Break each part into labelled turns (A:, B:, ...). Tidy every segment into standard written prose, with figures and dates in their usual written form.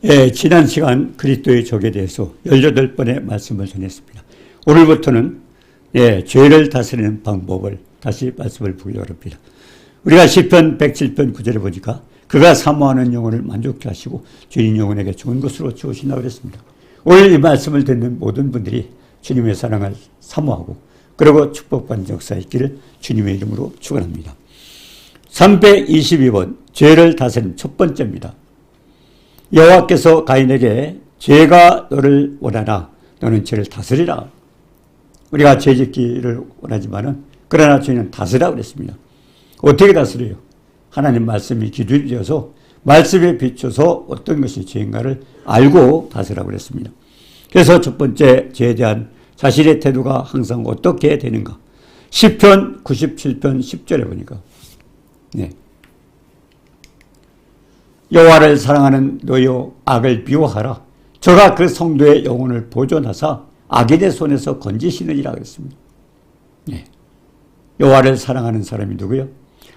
A: 예, 지난 시간 그리스도의 족에 대해서 18번의 말씀을 전했습니다. 오늘부터는 죄를 다스리는 방법을 다시 말씀을 보려고 합니다. 우리가 시편 107편 9절에 보니까 그가 사모하는 영혼을 만족케 하시고 주인 영혼에게 좋은 것으로 주신다고 그랬습니다. 오늘 이 말씀을 듣는 모든 분들이 주님의 사랑을 사모하고 그리고 축복받는 역사에 있기를 주님의 이름으로 축원합니다. 322번 죄를 다스리는 첫 번째입니다. 여호와께서 가인에게 죄가 너를 원하나 너는 죄를 다스리라. 우리가 죄 짓기를 원하지만은 그러나 죄는 다스리라고 그랬습니다. 어떻게 다스려요? 하나님 말씀이 기준이 되어서 말씀에 비춰서 어떤 것이 죄인가를 알고 다스리라고 그랬습니다. 그래서 첫 번째 죄에 대한 자신의 태도가 항상 어떻게 되는가? 시편 97편 10절에 보니까 여호와를 사랑하는 너여 악을 미워하라. 저가 그 성도의 영혼을 보존하사 악인의 손에서 건지시느니라 그랬습니다. 여호와를 사랑하는 사람이 누구요?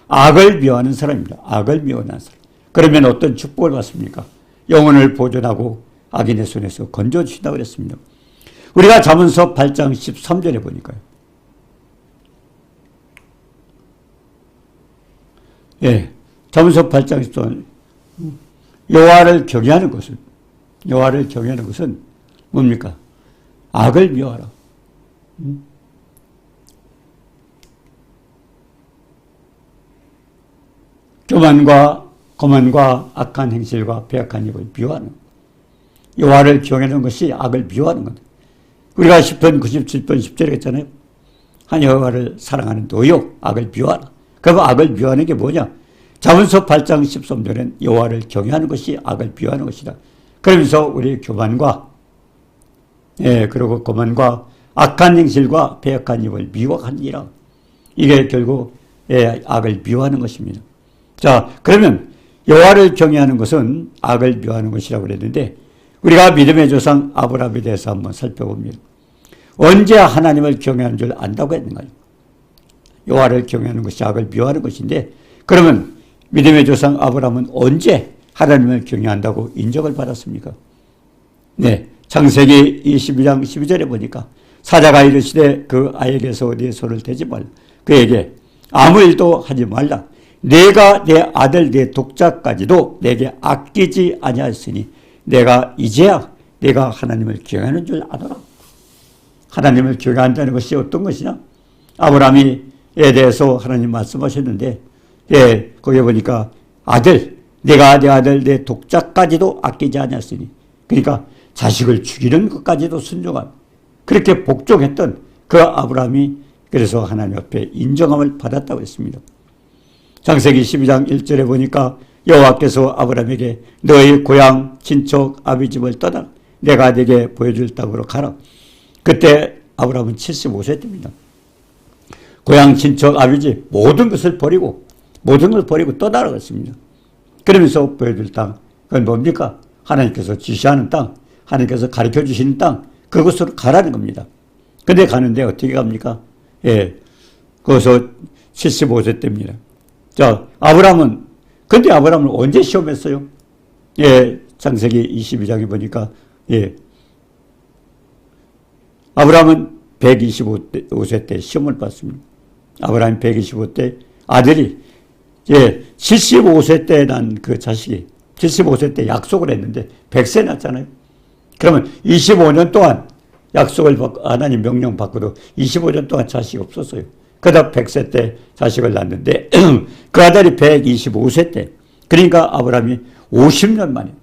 A: 악을 미워하는 사람입니다. 악을 미워하는 사람. 그러면 어떤 축복을 받습니까? 영혼을 보존하고 악인의 손에서 건져주신다고 그랬습니다. 우리가 잠언서 8장 13절에 보니까요. 잠언서 8장 13절 여호와를 경외하는 것은 뭡니까? 악을 미워하라. 교만과 거만과 악한 행실과 배악한 입을 미워하는 것. 여호와를 경외하는 것이 악을 미워하는 것. 우리가 시편 97편 10절에 했잖아요. 한 여호와를 사랑하는 너요 악을 미워하라. 그럼 악을 미워하는 게 뭐냐? 잠언서 8장 13절엔 여호와를 경외하는 것이 악을 미워하는 것이다. 그러면서 우리 교만과 그리고 거만과 악한 행실과 배역한 입을 미워하니라. 이게 결국 악을 미워하는 것입니다. 자, 그러면 여호와를 경외하는 것은 악을 미워하는 것이라고 그랬는데 우리가 믿음의 조상 아브라함에 대해서 한번 살펴봅니다. 언제 하나님을 경외하는 줄 안다고 했는가요? 여호와를 경외하는 것이 악을 미워하는 것인데 그러면 믿음의 조상 아브라함은 언제 하나님을 경외한다고 인정을 받았습니까? 창세기 22장 12절에 보니까 사자가 이르시되 그 아이에게서 네 손을 대지 말라. 그에게 아무 일도 하지 말라. 내가 내 아들 내 독자까지도 내게 아끼지 아니하였으니 내가 이제야 내가 하나님을 경외하는 줄 아노라. 하나님을 경외한다는 것이 어떤 것이냐? 아브라함에 대해서 하나님 말씀하셨는데 거기에 보니까 내가 내 아들 내 독자까지도 아끼지 아니하였으니 그러니까 자식을 죽이는 것까지도 순종한 그렇게 복종했던 그 아브라함이 그래서 하나님 앞에 인정함을 받았다고 했습니다. 창세기 12장 1절에 보니까 여호와께서 아브라함에게 너의 고향 친척 아비 집을 떠나 내가 네게 보여줄 땅으로 가라. 그때 아브라함은 75세 때입니다. 고향 친척 아비 집 모든 걸 버리고 떠나라고 했습니다. 그러면서 보여줄 땅 그건 뭡니까? 하나님께서 지시하는 땅, 하나님께서 가르쳐 주시는 땅, 그곳으로 가라는 겁니다. 근데 가는데 어떻게 갑니까? 거기서 75세 때입니다. 자, 아브라함은 언제 시험했어요? 창세기 22장에 보니까, 아브라함은 125세 때 시험을 받습니다. 아브라함이 125세 아들이, 75세 때 난 그 자식이, 75세 때 약속을 했는데 100세 났잖아요. 그러면 25년 동안 약속을 받고, 하나님 명령 받고도 25년 동안 자식이 없었어요. 그러다 100세 때 자식을 낳았는데 그 아들이 125세 때 그러니까 아브라함이 50년 만에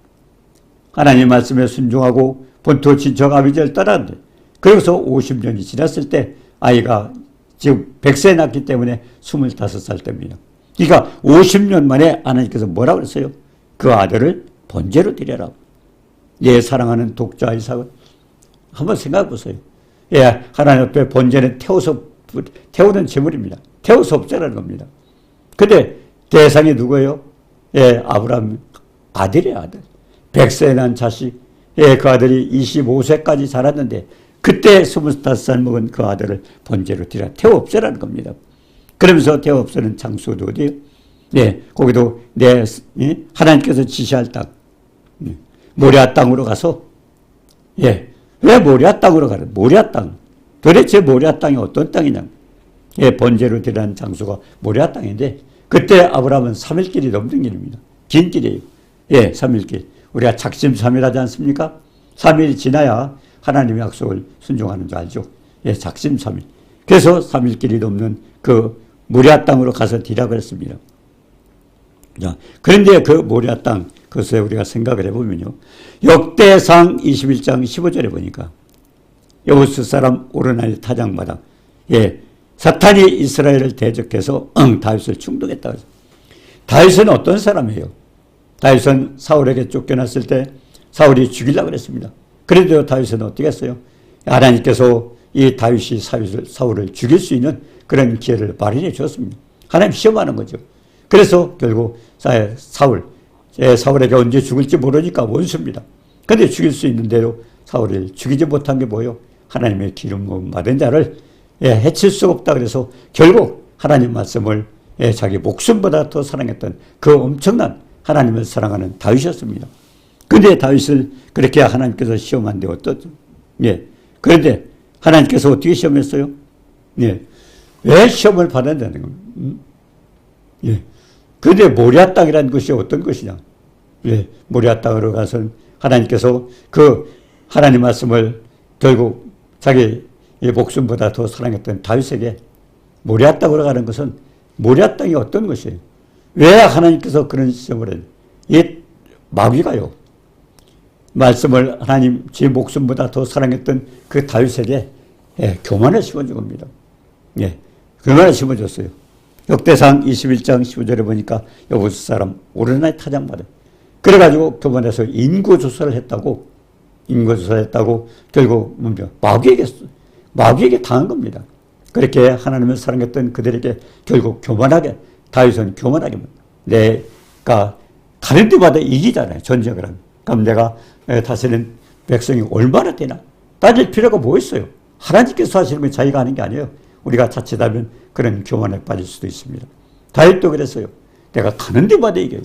A: 하나님 말씀에 순종하고 본토 친척 아비지를 떠났는데 그래서 50년이 지났을 때 아이가 지금 100세 낳기 때문에 25살 때입니다. 그러니까 50년 만에 하나님께서 뭐라고 그랬어요? 그 아들을 번제로 드려라. 사랑하는 독자 이삭을 한번 생각해 보세요. 하나님 앞에 번제는 태우는 제물입니다. 태워서 없애라는 겁니다. 근데 대상이 누구예요? 아브라함 아들이에요, 아들. 100세 난 자식. 그 아들이 25세까지 자랐는데 그때 25살 먹은 그 아들을 번제로 드려 태워 없애라는 겁니다. 그러면서 태워 없애는 장소도 어디예요? 거기도 하나님께서 지시할 땅. 모리아 땅으로 가서, 예, 왜 모리아 땅으로 가래? 모리아 땅. 도대체 모리아 땅이 어떤 땅이냐? 예, 번제로 드리는 장소가 모리아 땅인데, 그때 아브라함은 3일 길이 넘는 길입니다. 긴 길이에요. 예, 3일 길. 우리가 작심삼일하지 않습니까? 3일이 지나야 하나님의 약속을 순종하는 줄 알죠. 예, 작심삼일. 그래서 3일 길이 넘는 그 모리아 땅으로 가서 디락을 했습니다. 자, 그런데 그 모리아 땅, 그것에 우리가 생각을 해보면요. 역대상 21장 15절에 보니까 여호수 사람 오르나니 타작마다, 예, 사탄이 이스라엘을 대적해서 다윗을 충동했다. 다윗은 어떤 사람이에요? 다윗은 사울에게 쫓겨났을 때 사울이 죽이려고 그랬습니다. 그런데 다윗은 어떻게 했어요? 하나님께서 이 다윗이 사울을 죽일 수 있는 그런 기회를 마련해 주었습니다. 하나님 시험하는 거죠. 그래서 결국 사울에게 언제 죽을지 모르니까 원수입니다. 그런데 죽일 수 있는 대로 사울을 죽이지 못한 게 뭐예요? 하나님의 기름 부음 받은 자를 해칠 수가 없다. 그래서 결국 하나님 말씀을 자기 목숨보다 더 사랑했던 그 엄청난 하나님을 사랑하는 다윗이었습니다. 그런데 다윗을 그렇게 하나님께서 시험한데 어떻죠? 예. 그런데 하나님께서 어떻게 시험했어요? 예. 왜 시험을 받았다는 겁니다. 예. 그런데 모리아 땅이라는 것이 어떤 것이냐? 예. 모리아 땅으로 가서 하나님께서 그 하나님 말씀을 결국 자기 목숨보다 더 사랑했던 다윗에게 모리아 땅으로 가는 것은 모리아 땅이 어떤 것이에요? 왜 하나님께서 그런 시험을 해요? 이 마귀가요. 말씀을 하나님 제 목숨보다 더 사랑했던 그 다윗에게 교만을 심어준 겁니다. 예, 교만을 심어줬어요. 역대상 21장 15절에 보니까 여호수 사람 오르나니 타작마다 그래가지고 교만해서 인구조사를 했다고 결국 마귀에게 당한 겁니다. 그렇게 하나님을 사랑했던 그들에게 결국 다윗은 교만하게 내가 다른 데마다 이기잖아요. 전쟁을 하면. 그럼 내가 다스리는 백성이 얼마나 되나? 따질 필요가 뭐 있어요? 하나님께서 하시는 건 자기가 하는 게 아니에요. 우리가 자칫하면 그런 교만에 빠질 수도 있습니다. 다윗도 그랬어요. 내가 가는 데마다 이겨요.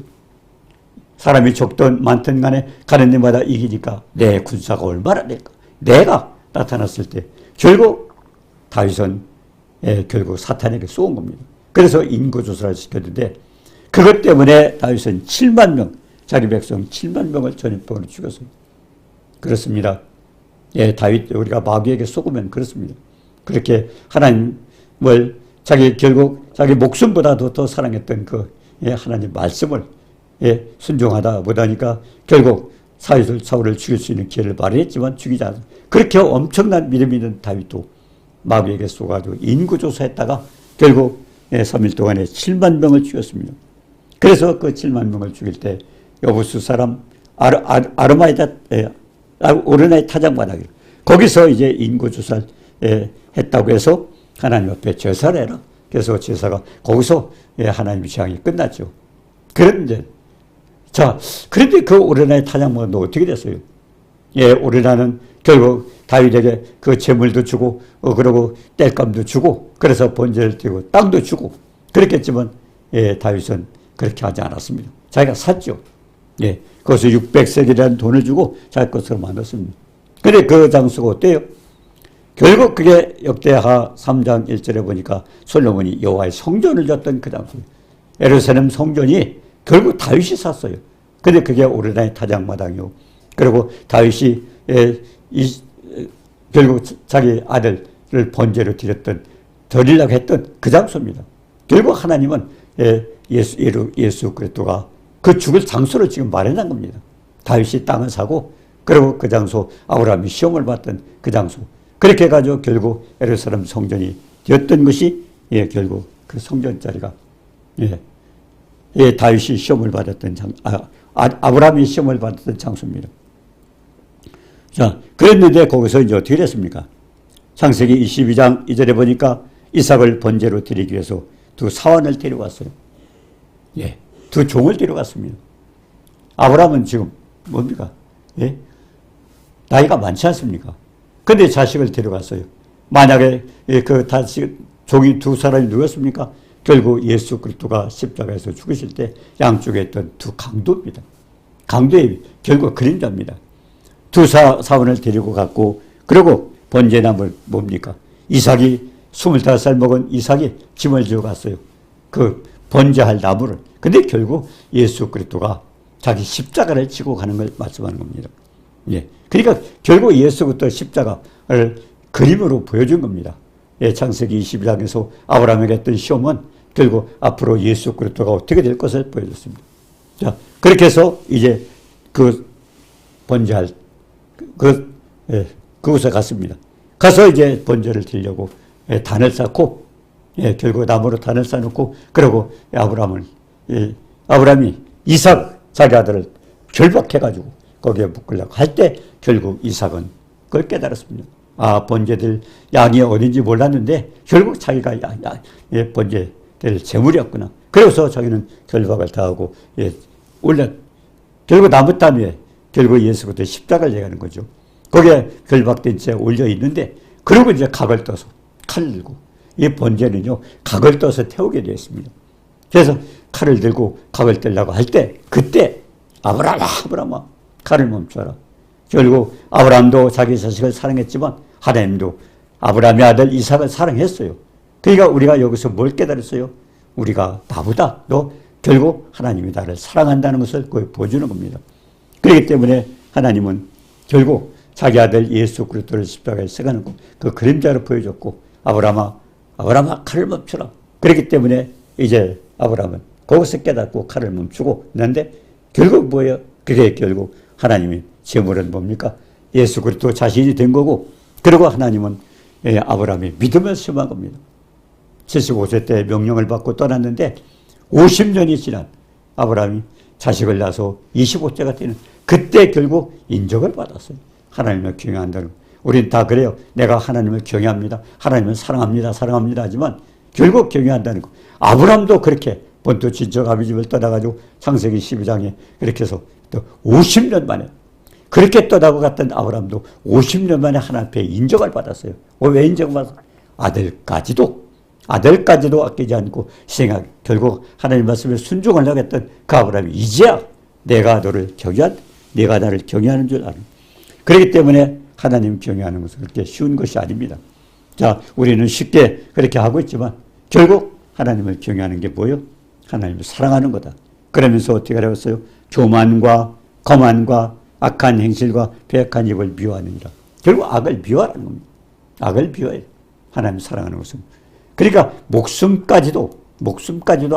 A: 사람이 적든 많든 간에 가는 데마다 이기니까 내 군사가 얼마나 될까? 내가 나타났을 때 결국 다윗은 결국 사탄에게 쏘은 겁니다. 그래서 인구조사를 시켰는데 그것 때문에 다윗은 7만 명, 자기 백성 7만 명을 전염병으로 죽였어요. 그렇습니다. 예, 다윗 우리가 마귀에게 속으면 그렇습니다. 그렇게 하나님을 결국 자기 목숨보다도 더 사랑했던 그 하나님 말씀을 순종하다 못하니까 결국 사울을 죽일 수 있는 기회를 마련했지만 죽이지 않았어요. 그렇게 엄청난 믿음 있는 다윗도 마귀에게 쏘가지고 인구조사했다가 결국 3일 동안에 7만 명을 죽였습니다. 그래서 그 7만 명을 죽일 때 여부수 사람 오르나니 타작마다 거기서 이제 인구조사를 했다고 해서 하나님 앞에 제사를 해라. 그래서 제사가 거기서 하나님의 재앙이 끝났죠. 그런데 그 오르나니 타작마다 어떻게 됐어요? 오르나는 결국 다윗에게 그 재물도 주고 그러고 땔감도 주고 그래서 번제를 드리고 땅도 주고 그랬겠지만 다윗은 그렇게 하지 않았습니다. 자기가 샀죠. 거기서 600세겔이라는 돈을 주고 자기 것으로 만들었습니다. 그런데 그 장소가 어때요? 결국 그게 역대하 3장 1절에 보니까 솔로몬이 여호와의 성전을 졌던 그 장소. 예루살렘 성전이 결국 다윗이 샀어요. 근데 그게 오르나니 타작마당이요. 그리고 다윗이 결국 자기 아들을 번제로 드리려고 했던 그 장소입니다. 결국 하나님은 예수 그리스도가 그 죽을 장소를 지금 마련한 겁니다. 다윗이 땅을 사고 그리고 그 장소 아브라함이 시험을 받던 그 장소 그렇게 해가지고 결국 예루살렘 성전이 되었던 것이 결국 그 성전 자리가 다윗이 시험을 받았던 아브라함이 시험을 받았던 장소입니다. 자, 그랬는데 거기서 이제 어떻게 됐습니까? 창세기 22장 2절에 보니까 이삭을 번제로 드리기 위해서 두 사환을 데려갔어요. 두 종을 데려갔습니다. 아브라함은 지금 뭡니까? 나이가 많지 않습니까? 근데 자식을 데려갔어요. 만약에 그 종이 두 사람이 누구였습니까? 결국 예수 그리스도가 십자가에서 죽으실 때 양쪽에 있던 두 강도입니다. 강도의 결국 그림자입니다. 두 사원을 데리고 갔고, 그리고 번제나무를 뭡니까? 이삭이 25살 먹은 이삭이 짐을 지어 갔어요. 그 번제할 나무를. 근데 결국 예수 그리스도가 자기 십자가를 지고 가는 걸 말씀하는 겁니다. 예. 그러니까 결국 예수부터 십자가를 그림으로 보여준 겁니다. 예, 창세기 22장에서 아브라함에게 했던 시험은 결국 앞으로 예수 그리스도가 어떻게 될 것을 보여줬습니다. 자, 그렇게 해서 이제 그 번제할 그곳에 갔습니다. 가서 이제 번제를 드리려고 단을 쌓고, 결국 나무로 단을 쌓아놓고, 그리고 아브라함이 이삭 자기 아들을 결박해가지고 거기에 묶으려고 할 때 결국 이삭은 그걸 깨달았습니다. 아, 번제될 양이 어딘지 몰랐는데 결국 자기가 번제될 제물이었구나. 그래서 자기는 결박을 당하고, 결국 나무단 위에 결국 예수부터 십자가를 얘기하는 거죠. 거기에 결박된 채 올려 있는데, 그리고 이제 각을 떠서 칼을 들고, 이 번제는요 각을 떠서 태우게 되어 있습니다. 그래서 칼을 들고 각을 떼려고 할 때, 그때 아브라함아 칼을 멈춰라. 결국 아브라함도 자기 자식을 사랑했지만 하나님도 아브라함의 아들 이삭을 사랑했어요. 그러니까 우리가 여기서 뭘 깨달았어요? 우리가 나보다 너 결국 하나님이 나를 사랑한다는 것을 보여주는 겁니다. 그렇기 때문에 하나님은 결국 자기 아들 예수 그리스도를 십자가에 세워놓고 그 그림자로 보여줬고, 아브라함아 칼을 멈춰라. 그렇기 때문에 이제 아브라함은 거기서 깨닫고 칼을 멈추고 있는데, 결국 뭐예요? 그게 결국 하나님이 제물은 뭡니까? 예수 그리스도 자신이 된 거고, 그리고 하나님은 아브라함이 믿음을 시험한 겁니다. 75세 때 명령을 받고 떠났는데 50년이 지난 아브라함이 자식을 낳아서 25세가 되는 그때 결국 인정을 받았어요. 하나님을 경외한다는 거. 우린 다 그래요. 내가 하나님을 경외합니다. 하나님을 사랑합니다 하지만 결국 경외한다는 거. 아브라함도 그렇게 본토 친척 아비집을 떠나가지고 창세기 12장에 그렇게 해서 또 50년 만에 그렇게 떠나고 갔던 아브라함도 50년 만에 하나님 앞에 인정을 받았어요. 왜 인정을 받았어요? 아들까지도 아끼지 않고 희생하고 결국 하나님 말씀에 순종을 하겠던 그 아브라함이 이제야 내가 너를 경외한다. 내가 나를 경외하는 줄 아는. 그렇기 때문에 하나님 경외하는 것은 그렇게 쉬운 것이 아닙니다. 자, 우리는 쉽게 그렇게 하고 있지만 결국 하나님을 경외하는 게 뭐예요? 하나님을 사랑하는 거다. 그러면서 어떻게 하라고했어요? 교만과 거만과 악한 행실과 배악한 입을 미워하느니라. 결국 악을 미워하라는 겁니다. 악을 미워해. 하나님 사랑하는 것은. 그러니까 목숨까지도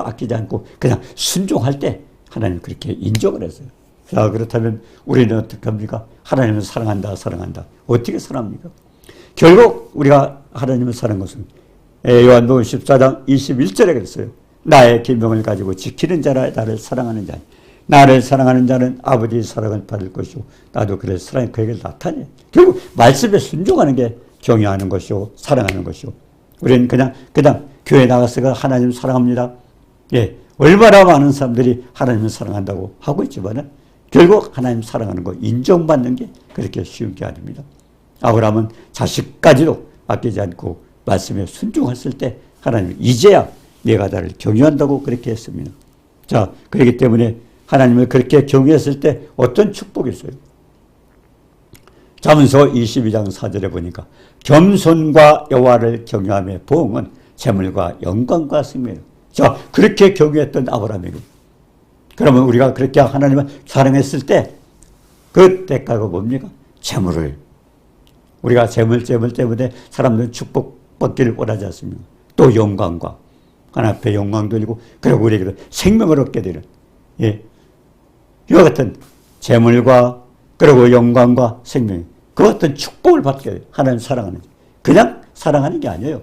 A: 아끼지 않고 그냥 순종할 때 하나님 그렇게 인정을 했어요. 자, 그렇다면 우리는 어떻게 합니까? 하나님을 사랑한다. 어떻게 사랑합니까? 결국 우리가 하나님을 사랑하는 것은 요한복음 14장 21절에 그랬어요. 나의 계명을 가지고 지키는 자라 나를 사랑하는 자니 나를 사랑하는 자는 아버지의 사랑을 받을 것이고 나도 그를 사랑해 그에게 나타내. 결국 말씀에 순종하는 게 경외하는 것이고 사랑하는 것이고, 우리는 그냥 교회 나가서 하나님 사랑합니다. 얼마나 많은 사람들이 하나님을 사랑한다고 하고 있지만은 결국 하나님 사랑하는 거 인정받는 게 그렇게 쉬운 게 아닙니다. 아브라함은 자식까지도 아끼지 않고 말씀에 순종했을 때 하나님 이제야 내가 나를 경외한다고 그렇게 했습니다. 자, 그렇기 때문에 하나님을 그렇게 경외했을 때 어떤 축복이 있어요? 잠언서 22장 4절에 보니까 겸손과 여호와를 경외함의 보응은 재물과 영광과 승리예요. 자, 그렇게 경외했던 아브라함에게 그러면 우리가 그렇게 하나님을 사랑했을 때 그 대가가 뭡니까? 재물을. 우리가 재물 때문에 사람들은 축복받기를 원하지 않습니까? 또 영광과 하나님 앞에 영광 돌리고 그리고 우리에게 생명을 얻게 되는 이와 같은 재물과 그리고 영광과 생명, 그 어떤 축복을 받게 돼요. 하나님 사랑하는 그냥 사랑하는 게 아니에요.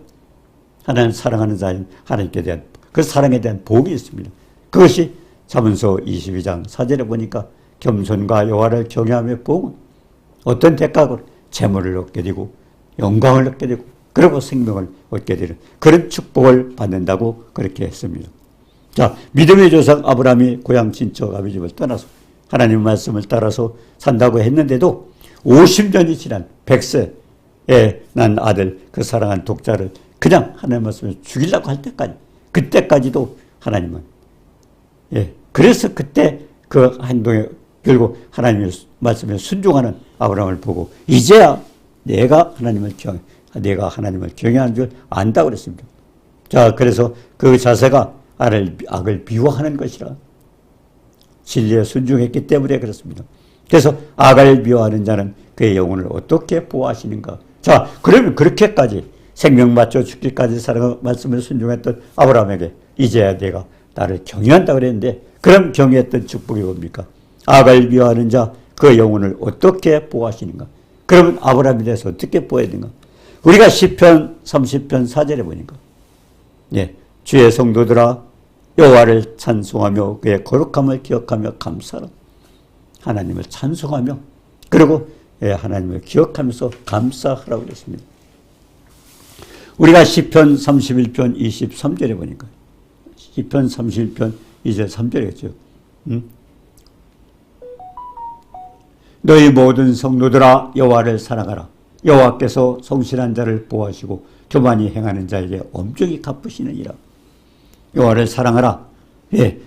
A: 하나님 사랑하는 자는 하나님께 대한 그 사랑에 대한 복이 있습니다. 그것이 잠언서 22장 4절에 보니까 겸손과 여호와를 경외하며 복은 어떤 대가로 재물을 얻게 되고 영광을 얻게 되고 그리고 생명을 얻게 되는 그런 축복을 받는다고 그렇게 했습니다. 자, 믿음의 조상 아브라함이 고향 친척 아비집을 떠나서 하나님 말씀을 따라서 산다고 했는데도 50년이 지난 100세에 난 아들, 그 사랑한 독자를 그냥 하나님 말씀을 죽이려고 할 때까지, 그때까지도 하나님은 그래서 그때 그 행동에 결국 하나님의 말씀에 순종하는 아브라함을 보고 이제야 내가 하나님을 경외하는 줄 안다고 그랬습니다. 자, 그래서 그 자세가 악을 미워하는 것이라. 진리에 순종했기 때문에 그렇습니다. 그래서 악을 미워하는 자는 그의 영혼을 어떻게 보호하시는가? 자, 그러면 그렇게까지 생명 바쳐 죽기까지 사랑하고 말씀을 순종했던 아브라함에게 이제야 내가 나를 경외한다 그랬는데, 그럼 경외했던 축복이 뭡니까? 악을 미워하는 자, 그 영혼을 어떻게 보호하시는가? 그러면 아브라함에 대해서 어떻게 보호해야 되는가? 우리가 시편 30편 4절에 보니까, 주의 성도들아 여호와를 찬송하며 그의 거룩함을 기억하며 감사하라. 하나님을 찬송하며, 그리고 하나님을 기억하면서 감사하라고 그랬습니다. 우리가 시편 31편 23절에 보니까, 시편 31편 2절 3절이겠죠. 너희 모든 성도들아 여호와를 사랑하라. 여호와께서 성실한 자를 보호하시고 교만히 행하는 자에게 엄중히 갚으시느니라. 여호와를 사랑하라.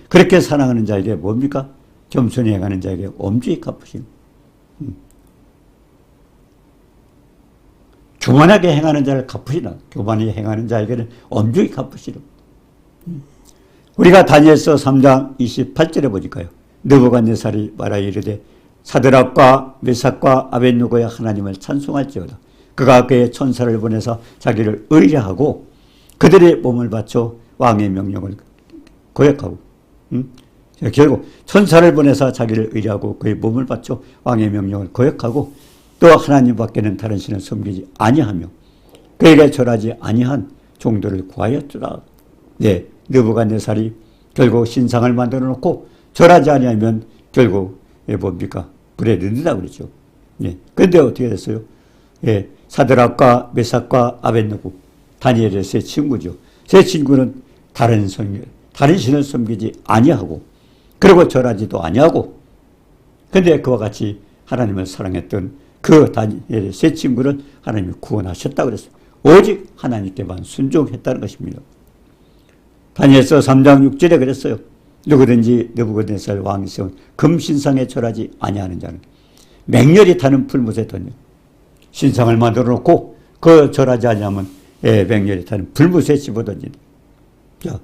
A: 그렇게 사랑하는 자에게 뭡니까? 겸손히 행하는 자에게 엄중히 갚으시는. 교만하게 행하는 자를 갚으시라. 교만히 행하는 자에게는 엄중히 갚으시라. 우리가 다니엘서 3장 28절에 보니까요. 느부갓네살이 말하 이르되 사드락과 메삭과 아벳느고의 하나님을 찬송할지어다. 그가 그의 천사를 보내서 자기를 의뢰하고 그들의 몸을 바쳐 왕의 명령을 거역하고, 결국 천사를 보내서 자기를 의뢰하고 그의 몸을 바쳐 왕의 명령을 거역하고 또 하나님 밖에는 다른 신을 섬기지 아니하며 그에게 절하지 아니한 종들을 구하였더라. 느부갓네살이 결국 신상을 만들어 놓고 절하지 아니하면 결국 뭡니까? 불에 넣는다고 그랬죠. 그런데 어떻게 됐어요? 사드락과 메삭과 아벳느고, 다니엘의 세 친구죠. 세 친구는 다른 신을 섬기지 아니하고 그리고 절하지도 아니하고, 그런데 그와 같이 하나님을 사랑했던 그 다니엘의 세 친구를 하나님이 구원하셨다고 그랬어요. 오직 하나님께만 순종했다는 것입니다. 다니엘서 3장 6절에 그랬어요. 누구든지 느부갓네살 왕이 세운 금신상에 절하지 아니하는 자는 맹렬히 타는 불못에 던져. 신상을 만들어 놓고 그 절하지 아니하면 맹렬히 타는 불못에 집어던진다. 자,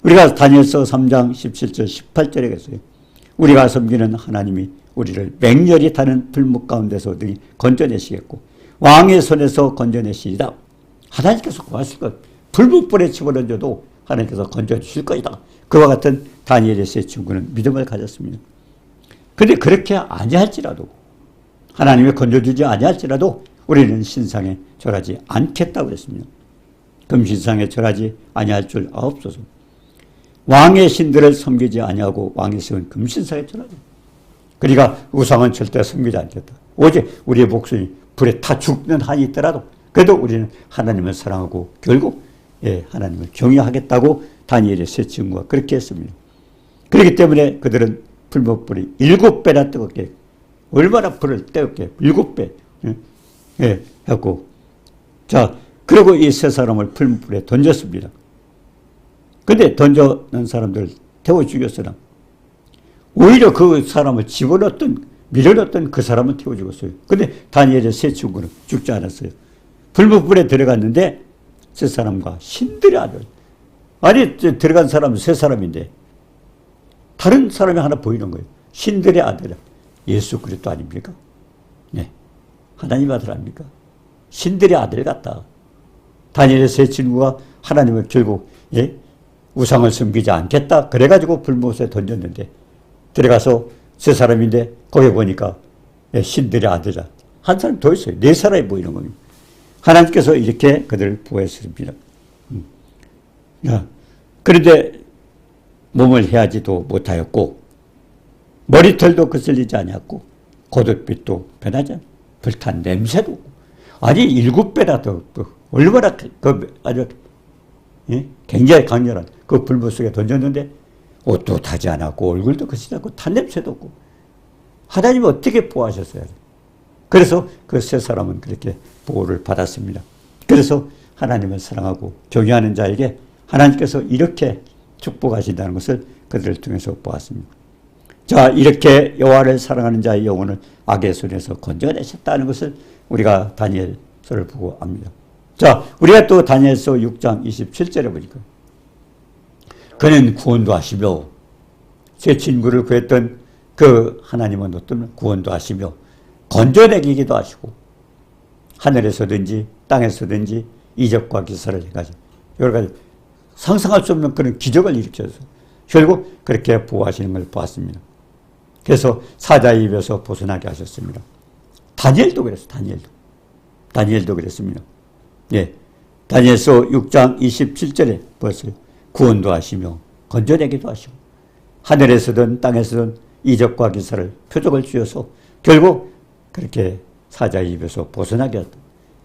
A: 우리가 다니엘서 3장 17절 18절에 그랬어요. 우리가 섬기는 하나님이 우리를 맹렬히 타는 불못 가운데서 등이 건져내시겠고 왕의 손에서 건져내시리다. 하나님께서 구하실 것, 불못불에 집어던져도 하나님께서 건져주실 것이다. 그와 같은 다니엘의 세 친구는 믿음을 가졌습니다. 그런데 그렇게 아니할지라도, 하나님이 건져주지 아니할지라도 우리는 신상에 절하지 않겠다고 그랬습니다. 금신상에 절하지 아니할 줄 아옵소서. 왕의 신들을 섬기지 아니하고 왕이 세운 금신상에 절하지. 그러니까 우상은 절대 섬기지 않겠다. 오직 우리의 목숨이 불에 타 죽는 한이 있더라도 그래도 우리는 하나님을 사랑하고 결국 하나님을 경외하겠다고 다니엘의 세 친구가 그렇게 했습니다. 그렇기 때문에 그들은 불못불이 7배나 뜨겁게, 얼마나 불을 뜨겁게 7배 했고, 자, 그리고 이 세 사람을 불못불에 던졌습니다. 근데 던져놓은 사람들 태워 죽였으나 오히려 그 사람을 집어넣었던, 밀어넣었던 그 사람은 태워 죽었어요. 근데 다니엘의 세 친구는 죽지 않았어요. 불못불에 들어갔는데 세 사람과 신들의 아들, 아니 들어간 사람은 세 사람인데 다른 사람이 하나 보이는 거예요. 신들의 아들, 예수 그리스도 아닙니까? 하나님 아들 아닙니까? 신들의 아들 같다. 다니엘의 세 친구가 하나님을 결국 우상을 섬기지 않겠다 그래가지고 불못에 던졌는데 들어가서 세 사람인데 거기 보니까 신들의 아들이라 한 사람 더 있어요. 네 사람이 보이는 겁니다. 하나님께서 이렇게 그들을 보호했습니다. 그런데 몸을 헤아지도 못하였고 머리털도 거슬리지 않았고 겉옷빛도 변하지 않고 불탄 냄새도 없고, 아니 7배나 더 얼마나 아주 굉장히 강렬한 그 불못 속에 던졌는데 옷도 타지 않았고 얼굴도 거슬리지 않고 탄 냄새도 없고, 하나님이 어떻게 보호하셨어요? 그래서 그 세 사람은 그렇게 보호를 받았습니다. 그래서 하나님을 사랑하고 경외하는 자에게 하나님께서 이렇게 축복하신다는 것을 그들을 통해서 보았습니다. 자, 이렇게 여호와를 사랑하는 자의 영혼을 악의 손에서 건져내셨다는 것을 우리가 다니엘서를 보고 압니다. 자, 우리가 또 다니엘서 6장 27절에 보니까 그는 구원도 하시며 제 친구를 구했던 그 하나님은 어떤 구원도 하시며 건져내기도 하시고 하늘에서든지 땅에서든지 이적과 기사를 해가지고 여러 가지 상상할 수 없는 그런 기적을 일으켜서 결국 그렇게 보호하시는 걸 보았습니다. 그래서 사자의 입에서 벗어나게 하셨습니다. 다니엘도 그랬어요. 다니엘도 그랬습니다. 예, 다니엘서 6장 27절에 보았어요. 구원도 하시며 건져내기도 하시고 하늘에서든 땅에서든 이적과 기사를 표적을 주셔서 결국 그렇게 사자의 입에서 벗어나게 했다.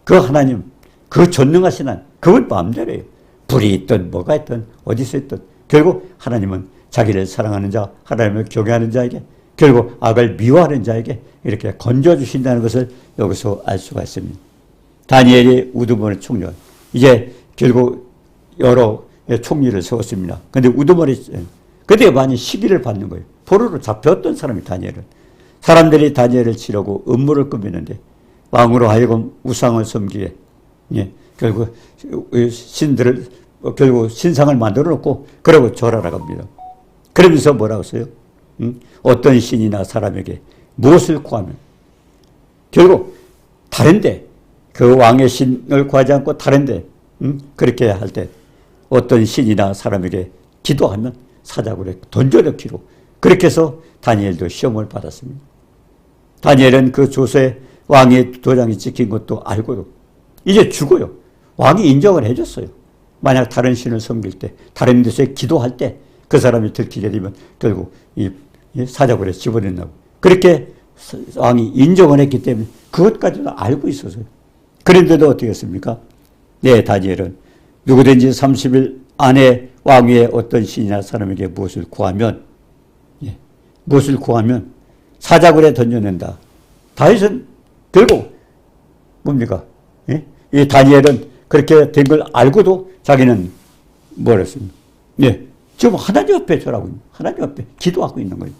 A: 그 하나님, 그 전능하신 하나님, 그분 마음대로예요. 불이 있든 뭐가 있든 어디서 있든 결국 하나님은 자기를 사랑하는 자, 하나님을 경외하는 자에게 결국 악을 미워하는 자에게 이렇게 건져주신다는 것을 여기서 알 수가 있습니다. 다니엘이 우두머리 총리, 이제 결국 여러 총리를 세웠습니다. 근데 우두머리, 그때 많이 시기를 받는 거예요. 포로로 잡혔던 사람이 다니엘은. 사람들이 다니엘을 치려고 음모를 꾸미는데 왕으로 하여금 우상을 섬기게, 예, 결국 신들을, 결국 신상을 만들어 놓고 그러고 절하러 갑니다. 그러면서 뭐라고 써요? 어떤 신이나 사람에게 무엇을 구하면 결국 다른데 그 왕의 신을 구하지 않고 다른데 그렇게 할 때 어떤 신이나 사람에게 기도하면 사자굴에 던져넣기로 그렇게 해서 다니엘도 시험을 받았습니다. 다니엘은 그 조서에 왕의 도장이 찍힌 것도 알고요. 이제 죽어요. 왕이 인정을 해줬어요. 만약 다른 신을 섬길 때, 다른 데서 기도할 때 그 사람이 들키게 되면 결국 이 사자굴에 집어넣는다고. 그렇게 왕이 인정을 했기 때문에 그것까지도 알고 있었어요. 그런데도 어떻게 했습니까? 네, 다니엘은 누구든지 30일 안에 왕위에 어떤 신이나 사람에게 무엇을 구하면, 예, 무엇을 구하면 사자굴에 던져낸다. 다윗은 결국 뭡니까? 예? 이 다니엘은 그렇게 된 걸 알고도 자기는 뭐라 했습니까? 예, 지금 하나님 앞에 절하고 있는, 하나님 앞에 기도하고 있는 거예요.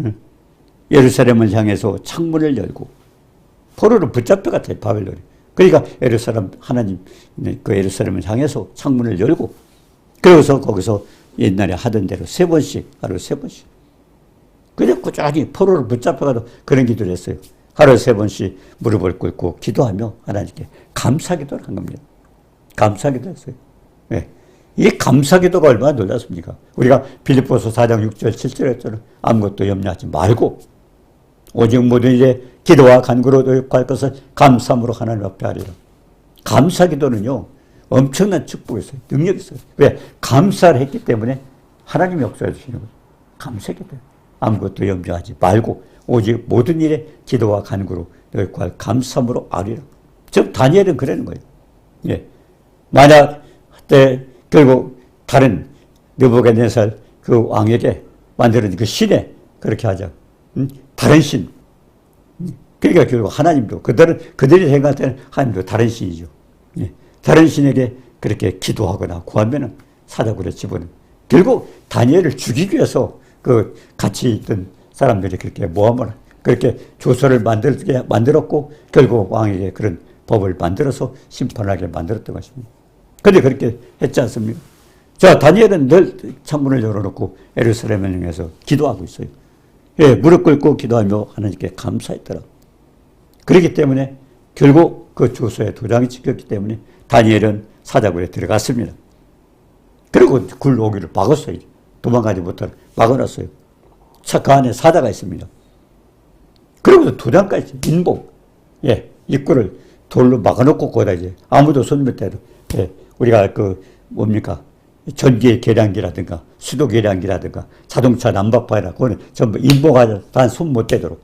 A: 예. 예루살렘을 향해서 창문을 열고 포로로 붙잡혀갔어요, 바벨론이. 그러니까 예루살렘, 하나님, 그 예루살렘을 향해서 창문을 열고, 그러고서 거기서 옛날에 하던 대로 3번씩, 하루 3번씩. 그냥 꾸준히 포로로 붙잡혀가도 그런 기도를 했어요. 하루 3번씩 무릎을 꿇고 기도하며 하나님께 감사기도를 한 겁니다. 감사기도 했어요. 네. 이 감사기도가 얼마나 놀랐습니까? 우리가 빌립보서 4장 6절 7절 했잖아요. 아무것도 염려하지 말고 오직 모든 일에 기도와 간구로 노력할 것을 감사함으로 하나님 앞에 하리라. 감사기도는요, 엄청난 축복이 있어요. 능력이 있어요. 왜? 감사를 했기 때문에 하나님이 역사해 주시는 거예요. 감사기도. 아무것도 염려하지 말고 오직 모든 일에 기도와 간구로 노력할 감사함으로 하리라. 즉 다니엘은 그러는 거예요. 예. 만약 때 결국 다른 느부갓네살 그 왕에게 만드는 그 신에 그렇게 하자. 다른 신. 그러니까 결국 하나님도 그들이 생각할 때는 하나님도 다른 신이죠. 예. 다른 신에게 그렇게 기도하거나 구하면은 사자굴에 집어넣는. 결국 다니엘을 죽이기 위해서 그 같이 있던 사람들이 그렇게 모함을 그렇게 조서를 만들었고 결국 왕에게 그런 법을 만들어서 심판하게 만들었던 것입니다. 그런데 그렇게 했지 않습니까? 자, 다니엘은 늘 창문을 열어놓고 예루살렘을 향해서 기도하고 있어요. 예, 무릎 꿇고 기도하며 하나님께 감사했더라. 그렇기 때문에 결국 그 조서에 도장이 찍혔기 때문에 다니엘은 사자굴에 들어갔습니다. 그리고 굴 오기를 막았어요. 도망가지 못하게 막아놨어요. 그 안에 사자가 있습니다. 그리고 도장까지 인복, 예, 입구를 돌로 막아놓고 거기다 이제 아무도 손댈 때도, 예, 우리가 그 뭡니까? 전기 계량기라든가 수도 계량기라든가 자동차 난방판이나 그거는 전부 인복하자 단 손 못 대도록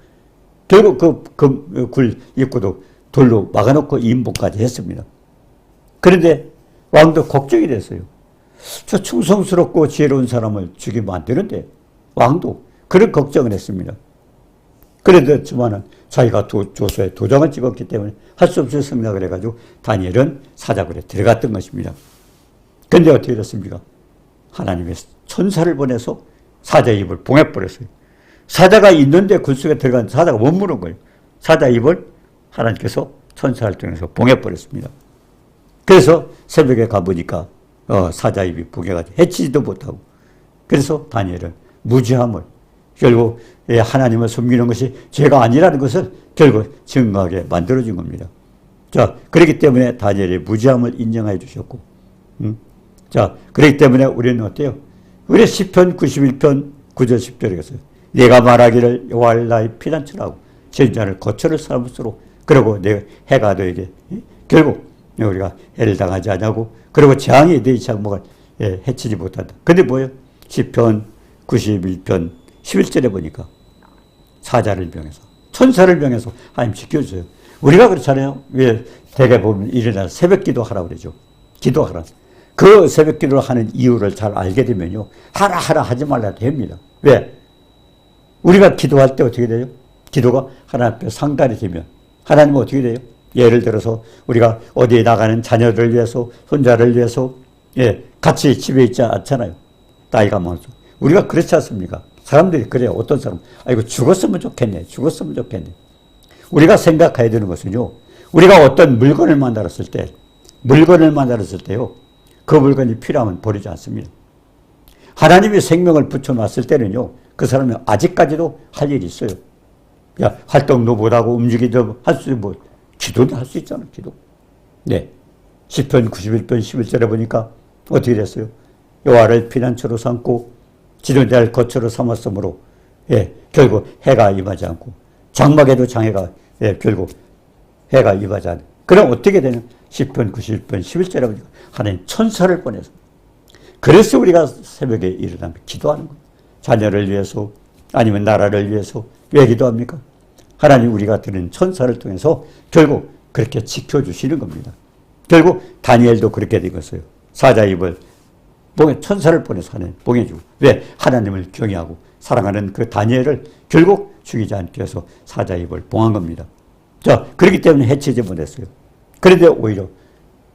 A: 결국 그 굴 입구도 돌로 막아놓고 인복까지 했습니다. 그런데 왕도 걱정이 됐어요. 저 충성스럽고 지혜로운 사람을 죽이면 안 되는데 왕도 그런 걱정을 했습니다. 그랬지만은 자기가 조서에 도장을 찍었기 때문에 할 수 없이 생각을 해가지고 다니엘은 사자굴에 들어갔던 것입니다. 그런데 어떻게 됐습니까? 하나님의 천사를 보내서 사자 입을 봉해버렸어요. 사자가 있는데 굴 속에 들어간 사자가 못 무는 거예요. 사자 입을 하나님께서 천사를 통해서 봉해버렸습니다. 그래서 새벽에 가보니까 사자 입이 봉해가지고 해치지도 못하고, 그래서 다니엘은 무지함을, 결국 하나님을 섬기는 것이 죄가 아니라는 것을 결국 증거하게 만들어준 겁니다. 자, 그렇기 때문에 다니엘의 무지함을 인정해 주셨고, 자, 그렇기 때문에 우리는 어때요? 우리 시편 91편 9절 10절에 갔어요. 내가 말하기를 여호와를 나의 피난처라고 전자를 거처를 삼을수록, 그리고 내가 해가 너에게 결국 우리가 해를 당하지 않냐고, 그리고 재앙이 내 장막을 해치지 못한다. 근데 뭐예요? 시편 91편 11절에 보니까 사자를 명해서, 천사를 명해서 하나님 지켜주세요. 우리가 그렇잖아요. 왜 대개 보면 일어나서 새벽 기도하라고 그러죠. 기도하라. 그 새벽 기도를 하는 이유를 잘 알게 되면요, 하라 하지 말라 됩니다. 왜? 우리가 기도할 때 어떻게 돼요? 기도가 하나님 앞에 상달이 되면 하나님은 어떻게 돼요? 예를 들어서 우리가 어디에 나가는 자녀를 위해서, 손자를 위해서 같이 집에 있지 않잖아요. 나이가 많아서. 우리가 그렇지 않습니까? 사람들이 그래요. 어떤 사람, 아이고 죽었으면 좋겠네. 죽었으면 좋겠네. 우리가 생각해야 되는 것은요, 우리가 어떤 물건을 만들었을 때요, 그 물건이 필요하면 버리지 않습니다. 하나님이 생명을 붙여놨을 때는요, 그 사람은 아직까지도 할 일이 있어요. 야, 활동도 못하고 움직이도 할 수, 기도도 할 수 있잖아요, 기도. 네. 시편 91편 11절에 보니까 어떻게 됐어요? 여호와를 피난처로 삼고 지존대할 거처로 삼았으므로, 결국 해가 임하지 않고, 장막에도 장애가, 결국 해가 임하지 않고. 그럼 어떻게 되는? 시편 91편 11절에 보니까 하나님 천사를 보내서. 그래서 우리가 새벽에 일어나면 기도하는 거예요. 자녀를 위해서, 아니면 나라를 위해서. 왜 기도합니까? 하나님 우리가 드리는 천사를 통해서 결국 그렇게 지켜주시는 겁니다. 결국 다니엘도 그렇게 된 것이에요. 사자 입을 천사를 보내서 하나님 봉해주고. 왜? 하나님을 경외하고 사랑하는 그 다니엘을 결국 죽이지 않기 위해서 사자 입을 봉한 겁니다. 자, 그렇기 때문에 해치지 못했어요. 그런데 오히려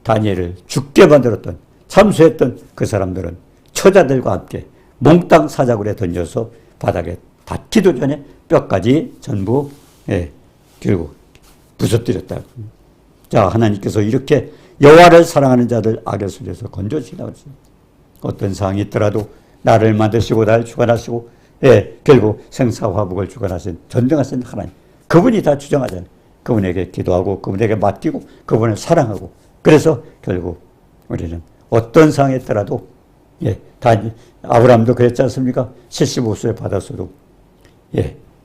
A: 다니엘을 죽게 만들었던, 참수했던 그 사람들은 처자들과 함께 몽땅 사자굴에 던져서 바닥에 닿기도 전에 뼈까지 전부 결국 부서뜨렸다. 자, 하나님께서 이렇게 여호와를 사랑하는 자들 악의 수에서 건져주시라고 했어요. 어떤 상황이 있더라도 나를 만드시고 나를 주관하시고, 결국 생사화복을 주관하신 전능하신 하나님, 그분이 다 주장하잖아요. 그분에게 기도하고 그분에게 맡기고 그분을 사랑하고, 그래서 결국 우리는 어떤 상황에 있더라도, 아브라함도 그랬지 않습니까? 75세에 받았어도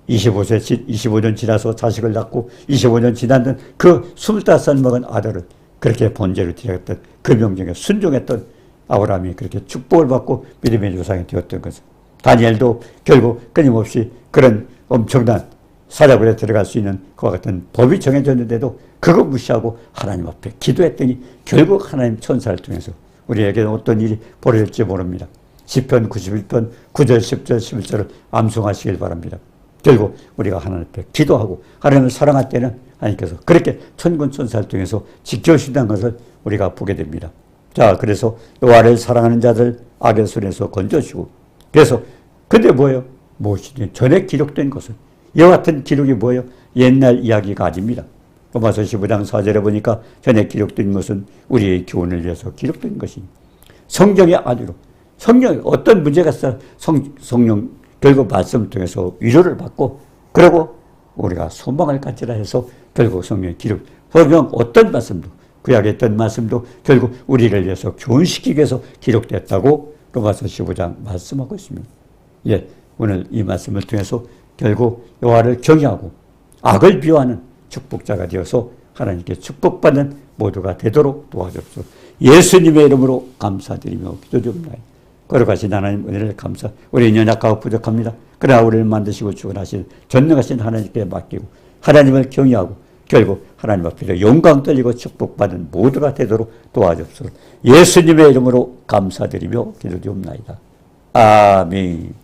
A: 25년 지나서 자식을 낳고 25년 지났는 그 25살 먹은 아들을 그렇게 번제로 드렸던, 그 명령에 순종했던 아브라함이 그렇게 축복을 받고 믿음의 조상이 되었던 것은, 다니엘도 결국 끊임없이 그런 엄청난 사자굴에 들어갈 수 있는 그와 같은 법이 정해졌는데도 그거 무시하고 하나님 앞에 기도했더니 결국 하나님 천사를 통해서 우리에게는 어떤 일이 벌어질지 모릅니다. 시편 91편 9절 10절 11절을 암송하시길 바랍니다. 결국 우리가 하나님 앞에 기도하고 하나님을 사랑할 때는 하나님께서 그렇게 천군 천사를 통해서 지켜주신다는 것을 우리가 보게 됩니다. 자, 그래서 여호와를 사랑하는 자들 악의 손에서 건져주시고, 그래서 근데 뭐예요? 무엇이든 전에 기록된 것은, 이와 같은 기록이 뭐예요? 옛날 이야기가 아닙니다. 로마서 15장 4절에 보니까 전에 기록된 것은 우리의 교훈을 위해서 기록된 것입니다. 성경의 안으로, 성경 어떤 문제가 있어 성령 결국 말씀을 통해서 위로를 받고, 그리고 우리가 소망을 갖지라 해서 결국 성령의 기록, 성경 어떤 말씀도, 구약에 있던 말씀도 결국 우리를 위해서 교훈시키기 위해서 기록됐다고 로마서 15장 말씀하고 있습니다. 오늘 이 말씀을 통해서 결국 여호와를 경외하고 악을 비워하는 축복자가 되어서 하나님께 축복받는 모두가 되도록 도와주옵소서. 예수님의 이름으로 감사드리며 기도드립니다. 거룩하신 하나님 은혜를 감사. 우리는 연약하고 부족합니다. 그러나 우리를 만드시고 주관하신 전능하신 하나님께 맡기고 하나님을 경외하고 결국 하나님 앞에서 영광 돌리고 축복받는 모두가 되도록 도와주옵소서. 예수님의 이름으로 감사드리며 기도드립니다. 아멘.